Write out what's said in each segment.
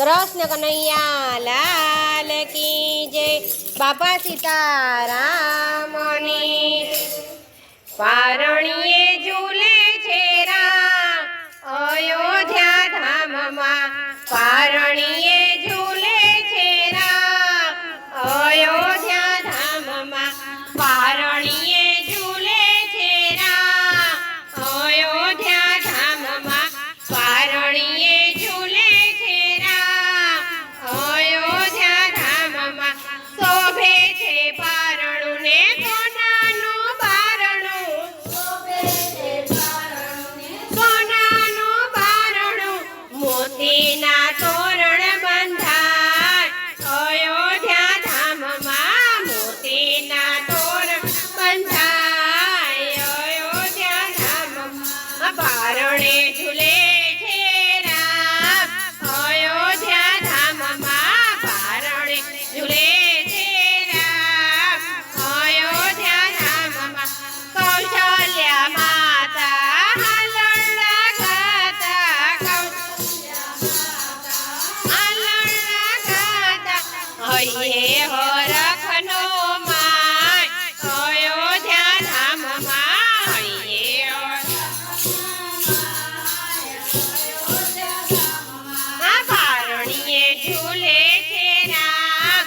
કૃષ્ણ કનૈયા લાલ કી જય। બાપા સીતારામની પારણીએ ઝૂલે છે રામ અયોધ્યા ધામમાં। પારણીએ ઝૂલે છે રામ અયોધ્યા ધામમાં। પારણીએ ઝૂલે છે રામ અયોધ્યા ધામમાં। પારણીએ ઝૂલે છે રામ અયોધ્યા ધામમાં। શોભે છે પારણું ને સોનાનું બારણું। શોભે છે પારણું ને સોનાનું બારણું। મોતીના તોરણ બંધાય અયોધ્યા ધામમાં। મોતીના તોરણ બંધાય અયોધ્યા ધામમાં। પારણે ઝૂલે છે રામ અયોધ્યા ધામમાં। પારણે ઝૂલે છે રામ અયોધ્યા ધામમાં। કૌશલ્યા માતા હાલરડા ગાતા। હાલરડા ગાતા હૈયે હરખનો માય અયોધ્યા ધામમાં। હૈયે પારણીએ ઝૂલે છે રામ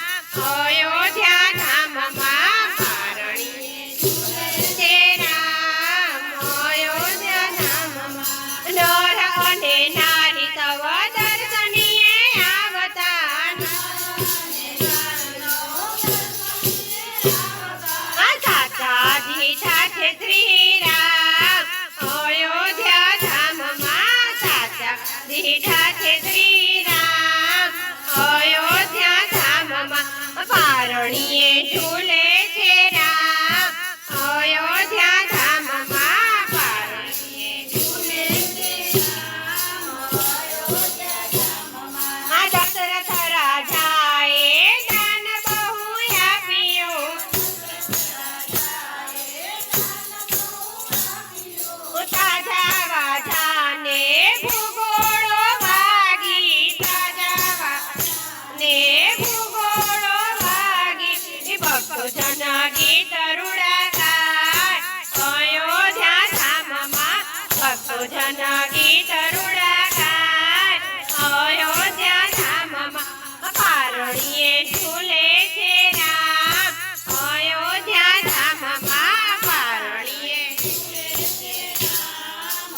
અયોધ્યા ધામમાં। પારણીએ ઝૂલે છે રામ અયોધ્યા ધામમાં। નર અને નારી સવ દર્શનીએ આવતા। સાચા દીઠા છે શ્રી રામ અયોધ્યા ધામમાં। સાચા દીઠા છે શ્રી રામ અયોધ્યા ધામમાં। પારણીએ ઝૂલે છે રામ અયોધ્યા ધામમાં। પારણીએ ઝૂલે છે રામ અયોધ્યા ધામમાં। દશરથ રાજાએ દાન બહુ આપ્યું। તાજા વાજાને ભૂગોળો ભાગી। તાજા વાજાને ભૂગોળો ભાગી। ભક્તજન ગીત રૂડા ગાય અયોધ્યા ધામમાં। ભક્તજન ગીત રૂડા ગાય અયોધ્યા ધામમાં। પારણીએ ઝૂલે છે રામ અયોધ્યા ધામમાં। પારણીએ ઝૂલે છે રામ